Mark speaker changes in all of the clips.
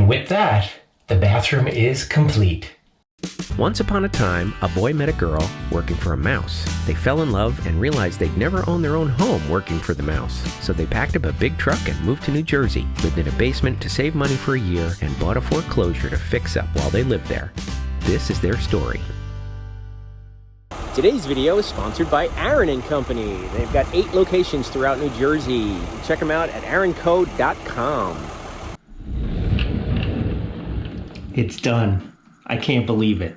Speaker 1: And with that, the bathroom is complete.
Speaker 2: Once upon a time, a boy met a girl working for a mouse. They fell in love and realized they'd never own their own home working for the mouse. So they packed up a big truck and moved to New Jersey, lived in a basement to save money for a year, and bought a foreclosure to fix up while they lived there. This is their story. Today's video is sponsored by Aaron & Company. They've got 8 locations throughout New Jersey. Check them out at aaronco.com.
Speaker 1: It's done. I can't believe it.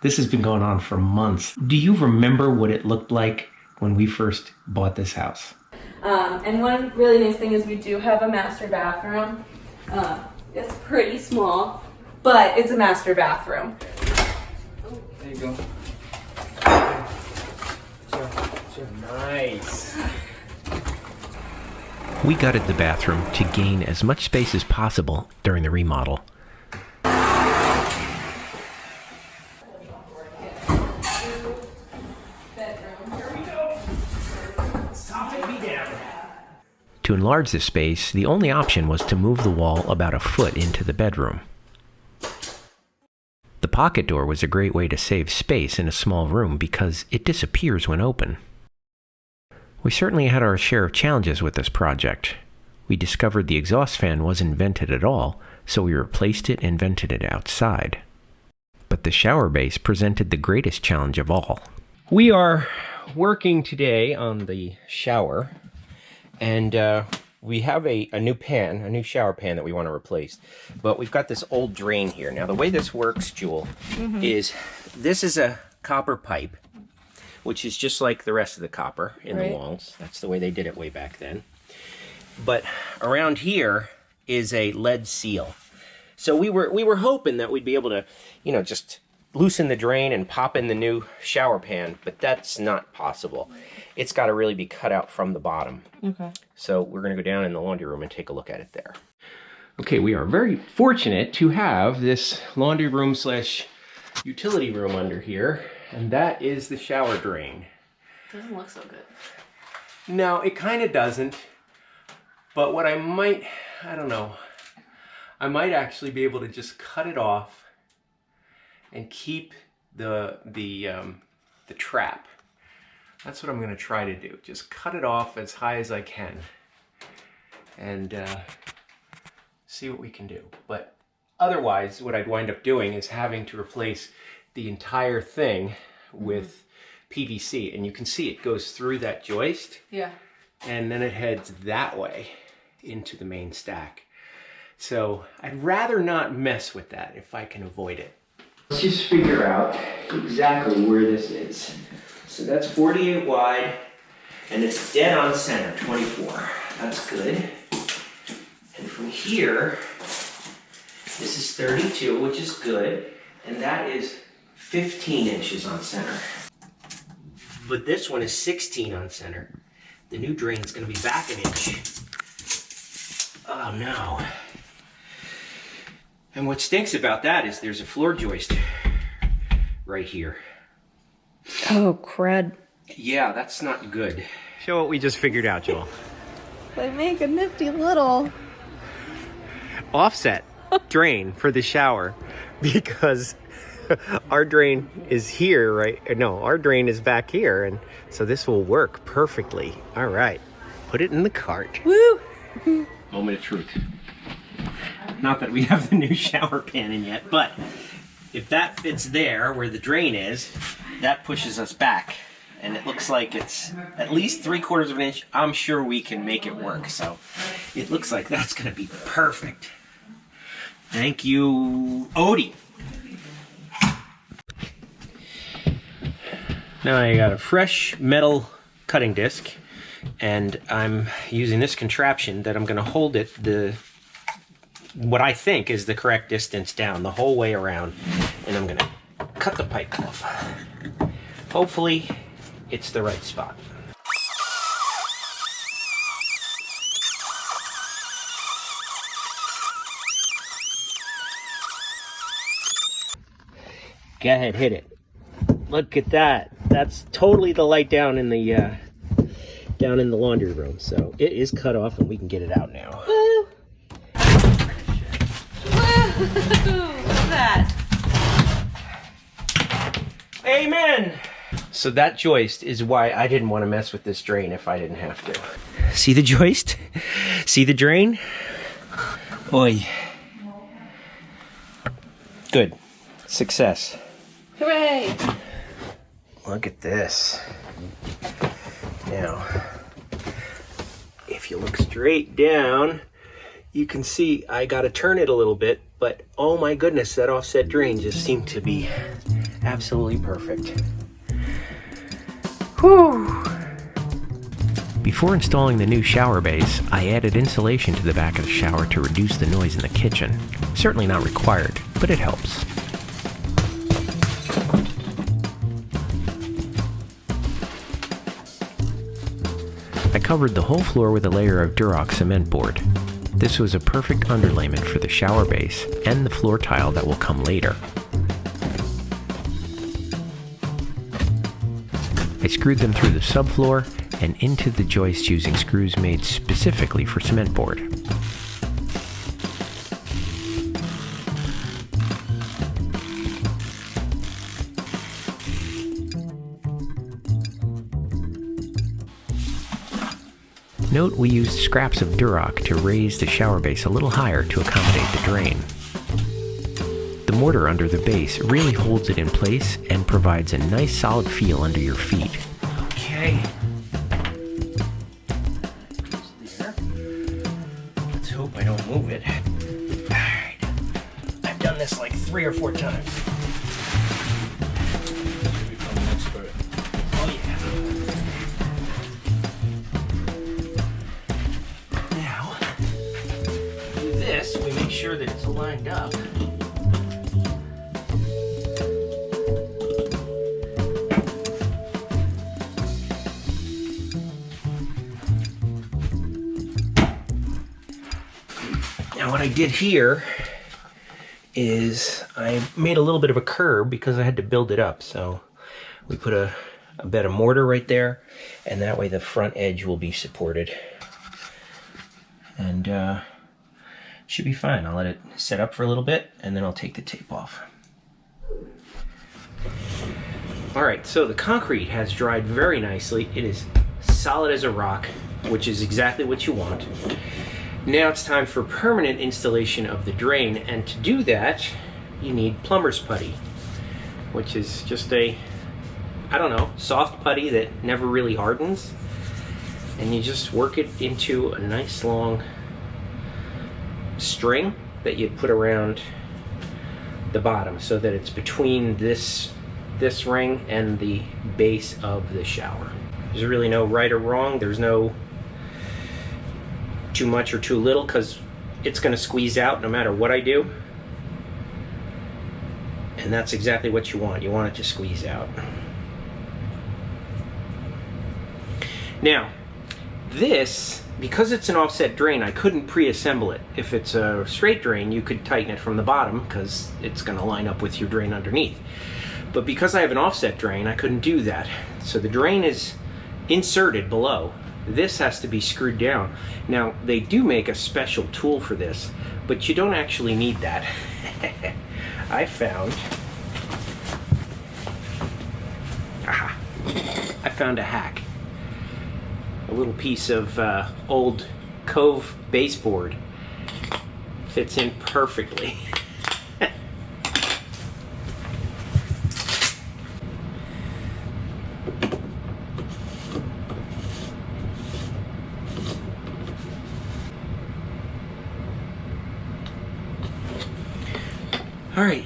Speaker 1: This has been going on for months. Do you remember what it looked like when we first bought this house?
Speaker 3: And one really nice thing is we do have a master bathroom. It's pretty small, but it's a master bathroom.
Speaker 2: There you go. Nice. We gutted the bathroom to gain as much space as possible during the remodel. To enlarge the space, the only option was to move the wall about a foot into the bedroom. The pocket door was a great way to save space in a small room because it disappears when open. We certainly had our share of challenges with this project. We discovered the exhaust fan wasn't vented at all, so we replaced it and vented it outside. But the shower base presented the greatest challenge of all. We are working today on the shower. And we have a new shower pan that we want to replace. But we've got this old drain here. Now, the way this works, Jewel, is this is a copper pipe, which is just like the rest of the copper in the walls. That's the way they did it way back then. But around here is a lead seal. So we were hoping that we'd be able to, just loosen the drain and pop in the new shower pan, but that's not possible. It's got to really be cut out from the bottom. Okay. So we're going to go down in the laundry room and take a look at it there. Okay, we are very fortunate to have this laundry room / utility room under here, and that is the shower drain.
Speaker 3: Doesn't look so good.
Speaker 1: No, it kind of doesn't. But what I might actually be able to just cut it off and keep the trap. That's what I'm going to try to do. Just cut it off as high as I can and see what we can do. But otherwise, what I'd wind up doing is having to replace the entire thing with PVC. And you can see it goes through that joist. Yeah. And then it heads that way into the main stack. So I'd rather not mess with that if I can avoid it. Let's just figure out exactly where this is. So that's 48 wide, and it's dead on center, 24. That's good. And from here, this is 32, which is good, and that is 15 inches on center. But this one is 16 on center. The new drain's gonna be back an inch. Oh no. And what stinks about that is there's a floor joist right here.
Speaker 3: Oh, crud.
Speaker 1: Yeah, that's not good. Show what we just figured out, Joel.
Speaker 3: They make a nifty little
Speaker 2: offset drain for the shower because our drain is here, right? No, our drain is back here, and so this will work perfectly. All right, put it in the cart.
Speaker 3: Woo!
Speaker 1: Moment of truth. Not that we have the new shower pan in yet, but if that fits there where the drain is, that pushes us back. And it looks like it's at least 3/4 of an inch. I'm sure we can make it work. So it looks like that's gonna be perfect. Thank you, Odie. Now I got a fresh metal cutting disc, and I'm using this contraption that I'm gonna hold it what I think is the correct distance down the whole way around, and I'm gonna cut the pipe off. Hopefully it's the right spot. Go ahead, hit it. Look at that. That's totally the light down in the laundry room. So it is cut off and we can get it out now.
Speaker 3: Woo! Woo! at that.
Speaker 1: Amen. So that joist is why I didn't want to mess with this drain if I didn't have to. See the joist? See the drain? Oi. Good. Success.
Speaker 3: Hooray!
Speaker 1: Look at this. Now, if you look straight down, you can see I gotta turn it a little bit, but oh my goodness, that offset drain just seemed to be absolutely perfect. Whew.
Speaker 2: Before installing the new shower base, I added insulation to the back of the shower to reduce the noise in the kitchen. Certainly not required, but it helps. I covered the whole floor with a layer of Durox cement board. This was a perfect underlayment for the shower base and the floor tile that will come later. I screwed them through the subfloor and into the joist using screws made specifically for cement board. Note we used scraps of Durox to raise the shower base a little higher to accommodate the drain. The mortar under the base really holds it in place and provides a nice solid feel under your feet.
Speaker 1: Okay. There. Let's hope I don't move it. Alright. I've done this like 3 or 4 times.
Speaker 4: Become an expert.
Speaker 1: Oh yeah. Now, with this, we make sure that it's lined up. Now what I did here is I made a little bit of a curb because I had to build it up. So we put a bed of mortar right there, and that way the front edge will be supported. And should be fine. I'll let it set up for a little bit and then I'll take the tape off. All right, so the concrete has dried very nicely. It is solid as a rock, which is exactly what you want. Now it's time for permanent installation of the drain, and to do that you need plumber's putty, which is just a, I don't know, soft putty that never really hardens, and you just work it into a nice long string that you'd put around the bottom so that it's between this ring and the base of the shower. There's really no right or wrong. There's no too much or too little, because it's going to squeeze out no matter what I do, and that's exactly what you want. You want it to squeeze out. Now this, because it's an offset drain, I couldn't pre-assemble it. If it's a straight drain, you could tighten it from the bottom because it's going to line up with your drain underneath, but because I have an offset drain, I couldn't do that. So the drain is inserted below. This has to be screwed down. Now, they do make a special tool for this, but you don't actually need that. I found a hack. A little piece of old Cove baseboard. Fits in perfectly. All right.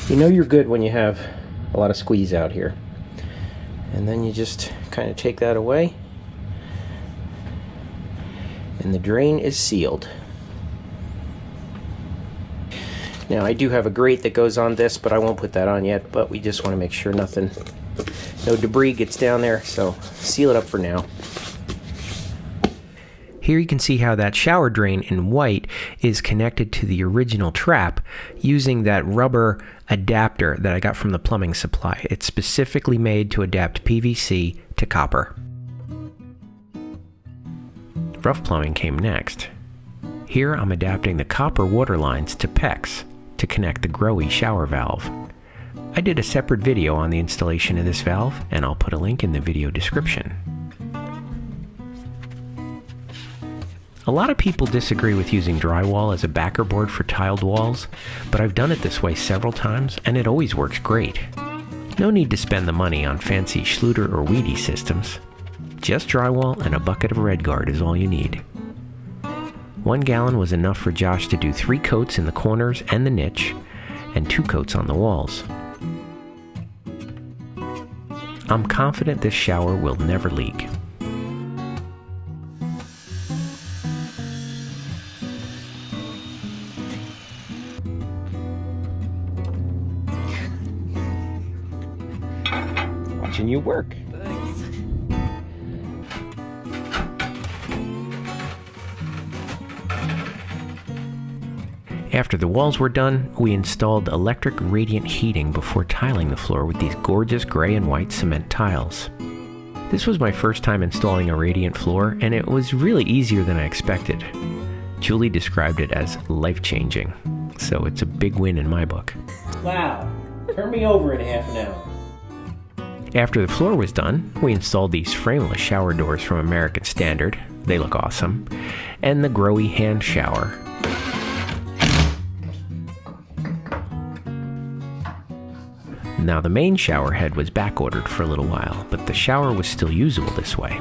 Speaker 1: You know you're good when you have a lot of squeeze out here. And then you just kind of take that away. And the drain is sealed. Now I do have a grate that goes on this, but I won't put that on yet, but we just want to make sure no debris gets down there, so seal it up for now.
Speaker 2: Here you can see how that shower drain in white is connected to the original trap using that rubber adapter that I got from the plumbing supply. It's specifically made to adapt PVC to copper. Rough plumbing came next. Here I'm adapting the copper water lines to PEX to connect the Growy shower valve. I did a separate video on the installation of this valve, and I'll put a link in the video description. A lot of people disagree with using drywall as a backer board for tiled walls, but I've done it this way several times and it always works great. No need to spend the money on fancy Schluter or Weedy systems. Just drywall and a bucket of RedGuard is all you need. 1 gallon was enough for Josh to do 3 coats in the corners and the niche, and 2 coats on the walls. I'm confident this shower will never leak. Watching you work. After the walls were done, we installed electric radiant heating before tiling the floor with these gorgeous gray and white cement tiles. This was my first time installing a radiant floor, and it was really easier than I expected. Julie described it as life-changing, so it's a big win in my book.
Speaker 1: Wow, turn me over in half an hour.
Speaker 2: After the floor was done, we installed these frameless shower doors from American Standard. They look awesome. And the Growy hand shower. Now the main shower head was back ordered for a little while, but the shower was still usable this way.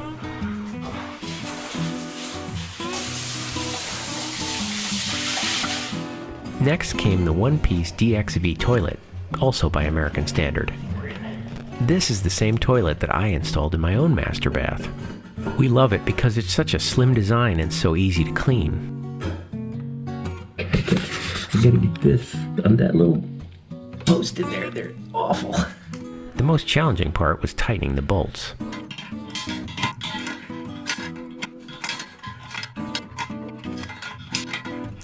Speaker 2: Next came the one-piece DXV toilet, also by American Standard. This is the same toilet that I installed in my own master bath. We love it because it's such a slim design and so easy to clean. I gotta get this on that little post in there. They're awful. The most challenging part was tightening the bolts.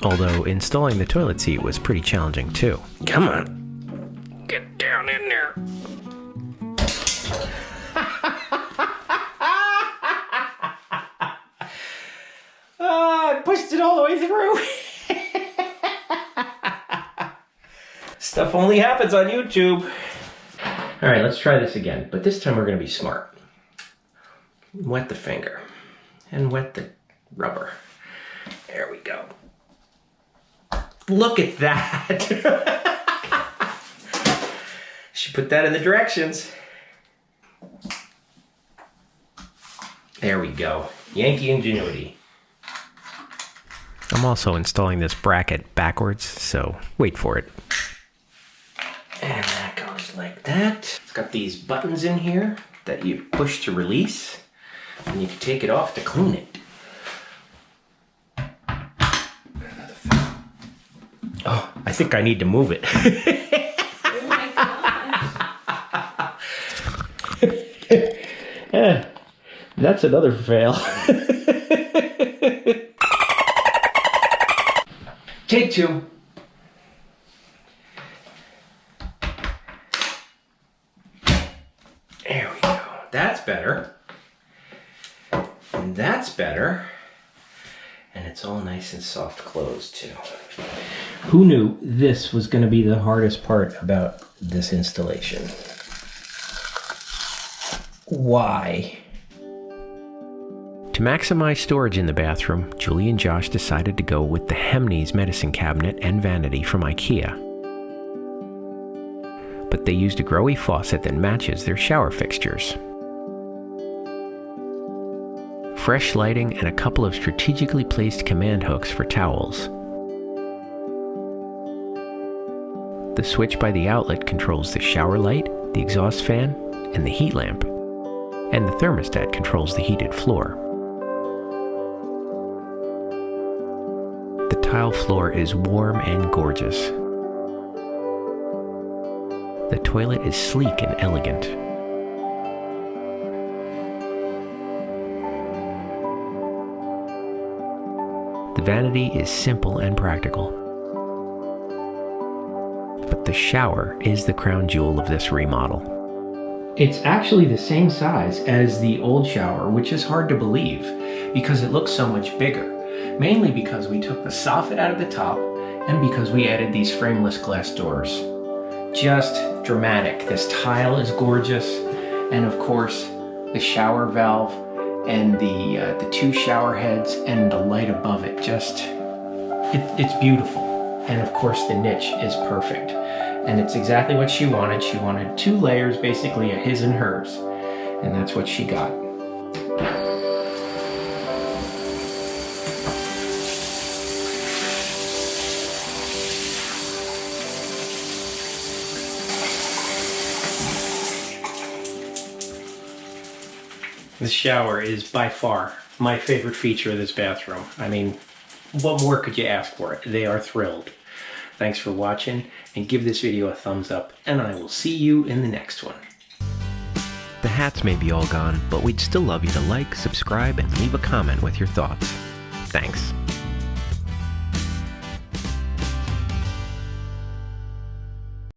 Speaker 2: Although installing the toilet seat was pretty challenging too. Come on, get down in there. I pushed it all the way through. Stuff only happens on YouTube. All right, let's try this again, but this time we're going to be smart. Wet the finger and wet the rubber. There we go. Look at that. Should put that in the directions. There we go. Yankee ingenuity. I'm also installing this bracket backwards, so wait for it. And that goes like that. It's got these buttons in here that you push to release, and you can take it off to clean it. Oh, I think I need to move it.
Speaker 3: Oh my gosh.
Speaker 2: That's another fail. Take 2. There we go. That's better. And that's better. And it's all nice and soft closed too. Who knew this was going to be the hardest part about this installation? Why? To maximize storage in the bathroom, Julie and Josh decided to go with the Hemnes medicine cabinet and vanity from IKEA. But they used a Growy faucet that matches their shower fixtures. Fresh lighting and a couple of strategically placed command hooks for towels. The switch by the outlet controls the shower light, the exhaust fan, and the heat lamp. And the thermostat controls the heated floor. The tile floor is warm and gorgeous. The toilet is sleek and elegant. The vanity is simple and practical. But the shower is the crown jewel of this remodel. It's actually the same size as the old shower, which is hard to believe because it looks so much bigger. mainly because we took the soffit out of the top and because we added these frameless glass doors. Just dramatic. This tile is gorgeous, and of course the shower valve and the two shower heads and the light above it, it's beautiful. And of course the niche is perfect, and it's exactly what she wanted. She wanted 2 layers, basically a his and hers, and that's what she got. The shower is by far my favorite feature of this bathroom. I mean, what more could you ask for it? They are thrilled. Thanks for watching, and give this video a thumbs up, and I will see you in the next one. The hats may be all gone, but we'd still love you to like, subscribe, and leave a comment with your thoughts. Thanks.